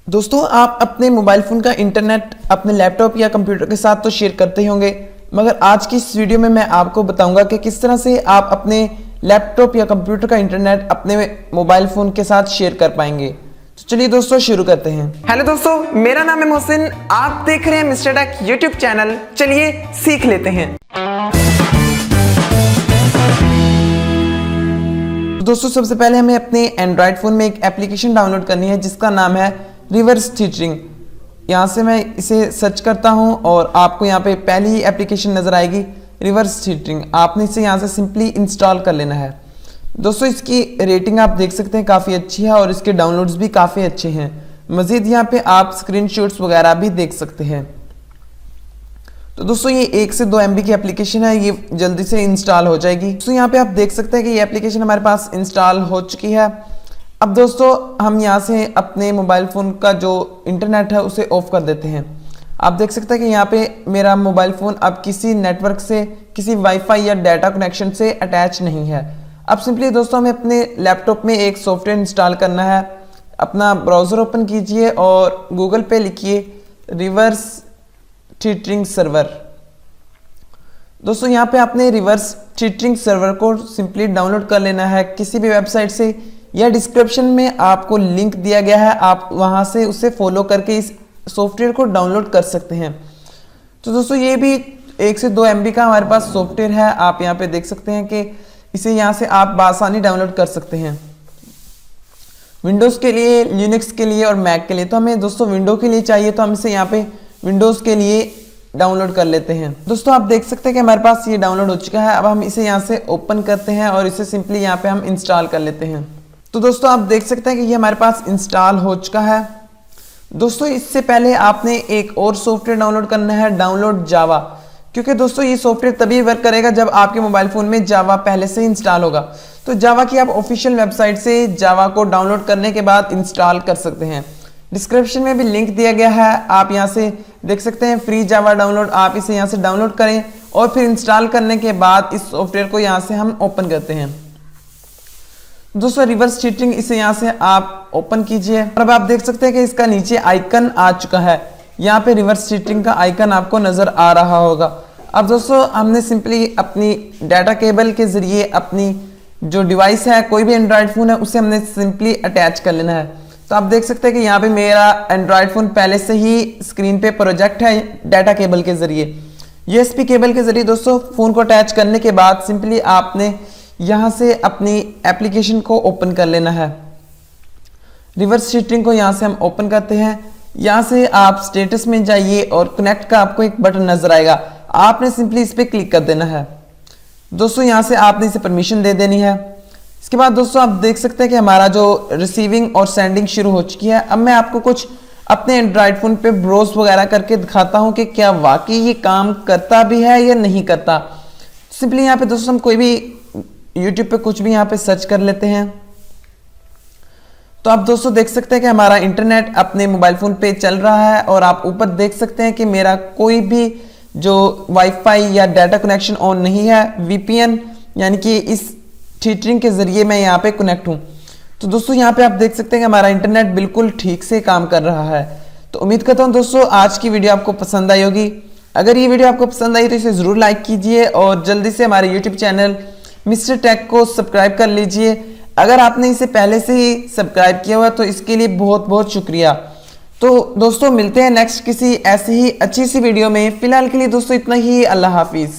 दोस्तों, आप अपने मोबाइल फ़ोन का इंटरनेट अपने लैपटॉप या कंप्यूटर के साथ तो शेयर करते ही होंगे, मगर आज की इस वीडियो में मैं आपको बताऊंगा कि किस तरह से आप अपने लैपटॉप या कंप्यूटर का इंटरनेट अपने मोबाइल फ़ोन के साथ शेयर कर पाएंगे। तो चलिए दोस्तों शुरू करते हैं। हेलो दोस्तों, मेरा नाम है मोहसिन, आप देख रहे हैं मिस्टर टेक यूट्यूब चैनल। चलिए सीख लेते हैं। दोस्तों, सबसे पहले हमें अपने एंड्रॉयड फ़ोन में एक एप्लीकेशन डाउनलोड करनी है जिसका नाम है रिवर्स टीटरिंग। यहाँ से मैं इसे सर्च करता हूँ और आपको यहाँ पे पहली ही एप्लीकेशन नज़र आएगी रिवर्स टीटरिंग। आपने इसे यहाँ से सिंपली इंस्टॉल कर लेना है। दोस्तों, इसकी रेटिंग आप देख सकते हैं काफ़ी अच्छी है और इसके डाउनलोड्स भी काफ़ी अच्छे हैं। मज़ीद यहाँ पे आप स्क्रीनशॉट्स वगैरह भी देख सकते हैं। तो दोस्तों, ये 1 से 2 MB की एप्लीकेशन है, ये जल्दी से इंस्टॉल हो जाएगी। दोस्तों, यहाँ पे आप देख सकते हैं कि ये एप्लीकेशन हमारे पास इंस्टॉल हो चुकी है। अब दोस्तों, हम यहाँ से अपने मोबाइल फ़ोन का जो इंटरनेट है उसे ऑफ कर देते हैं। आप देख सकते हैं कि यहाँ पे मेरा मोबाइल फ़ोन अब किसी नेटवर्क से, किसी वाईफाई या डाटा कनेक्शन से अटैच नहीं है। अब सिंपली दोस्तों हमें अपने लैपटॉप में एक सॉफ्टवेयर इंस्टॉल करना है। अपना ब्राउज़र ओपन कीजिए और गूगल पे लिखिए रिवर्स टीटरिंग सर्वर। दोस्तों, यहाँ पे आपने रिवर्स टीटरिंग सर्वर को सिंपली डाउनलोड कर लेना है किसी भी वेबसाइट से, या डिस्क्रिप्शन में आपको लिंक दिया गया है, आप वहाँ से उसे फॉलो करके इस सॉफ्टवेयर को डाउनलोड कर सकते हैं। तो दोस्तों, ये भी 1 से 2 MB का हमारे पास सॉफ्टवेयर है। आप यहाँ पे देख सकते हैं कि इसे यहाँ से आप बासानी डाउनलोड कर सकते हैं। विंडोज़ के लिए, लिनक्स के लिए और मैक के लिए। तो हमें दोस्तों विंडो के लिए चाहिए, तो हम इसे यहाँ पे विंडोज़ के लिए डाउनलोड कर लेते हैं। दोस्तों, आप देख सकते हैं कि हमारे पास ये डाउनलोड हो चुका है। अब हम इसे यहाँ से ओपन करते हैं और इसे सिंपली यहाँ पे हम इंस्टॉल कर लेते हैं। तो दोस्तों, आप देख सकते हैं कि ये हमारे पास इंस्टॉल हो चुका है। दोस्तों, इससे पहले आपने एक और सॉफ्टवेयर डाउनलोड करना है, डाउनलोड जावा। क्योंकि दोस्तों ये सॉफ्टवेयर तभी वर्क करेगा जब आपके मोबाइल फ़ोन में जावा पहले से इंस्टॉल होगा। तो जावा की आप ऑफिशियल वेबसाइट से जावा को डाउनलोड करने के बाद इंस्टॉल कर सकते हैं। डिस्क्रिप्शन में भी लिंक दिया गया है, आप यहाँ से देख सकते हैं फ्री जावा डाउनलोड। आप इसे यहाँ से डाउनलोड करें और फिर इंस्टॉल करने के बाद इस सॉफ्टवेयर को यहाँ से हम ओपन करते हैं। दोस्तों, रिवर्स टीटरिंग, इसे यहाँ से आप ओपन कीजिए और अब आप देख सकते हैं कि इसका नीचे आइकन आ चुका है। यहाँ पे रिवर्स टीटरिंग का आइकन आपको नजर आ रहा होगा। अब दोस्तों, हमने सिंपली अपनी डाटा केबल के जरिए अपनी जो डिवाइस है, कोई भी एंड्रॉयड फ़ोन है, उसे हमने सिंपली अटैच कर लेना है। तो आप देख सकते हैं कि यहाँ पे मेरा एंड्रॉयड फ़ोन पहले से ही स्क्रीन पे प्रोजेक्ट है डाटा केबल के जरिए। USB केबल के जरिए दोस्तों फ़ोन को अटैच करने के बाद सिंपली आपने यहाँ से अपनी एप्लीकेशन को ओपन कर लेना है। रिवर्स टीटरिंग को यहाँ से हम ओपन करते हैं। यहाँ से आप स्टेटस में जाइए और कनेक्ट का आपको एक बटन नजर आएगा, आपने सिंपली इस पर क्लिक कर देना है। दोस्तों, यहाँ से आपने इसे परमिशन दे देनी है। इसके बाद दोस्तों आप देख सकते हैं कि हमारा जो रिसीविंग और सेंडिंग शुरू हो चुकी है। अब मैं आपको कुछ अपने एंड्रॉयड फ़ोन पे ब्राउज वगैरह करके दिखाता हूँ कि क्या वाकई ये काम करता भी है या नहीं करता। सिंपली यहाँ पे दोस्तों हम कोई भी YouTube पे कुछ भी यहाँ पे सर्च कर लेते हैं। तो आप दोस्तों देख सकते हैं कि हमारा इंटरनेट अपने मोबाइल फ़ोन पे चल रहा है और आप ऊपर देख सकते हैं कि मेरा कोई भी जो वाईफाई या डाटा कनेक्शन ऑन नहीं है। VPN यानी कि इस टीटरिंग के ज़रिए मैं यहाँ पे कनेक्ट हूँ। तो दोस्तों, यहाँ पे आप देख सकते हैं कि हमारा इंटरनेट बिल्कुल ठीक से काम कर रहा है। तो उम्मीद करता हूँ दोस्तों आज की वीडियो आपको पसंद आई होगी। अगर ये वीडियो आपको पसंद आई तो इसे ज़रूर लाइक कीजिए और जल्दी से हमारे यूट्यूब चैनल मिस्टर टेक को सब्सक्राइब कर लीजिए। अगर आपने इसे पहले से ही सब्सक्राइब किया हुआ तो इसके लिए बहुत बहुत शुक्रिया। तो दोस्तों, मिलते हैं नेक्स्ट किसी ऐसी ही अच्छी सी वीडियो में। फिलहाल के लिए दोस्तों इतना ही। अल्लाह हाफिज़।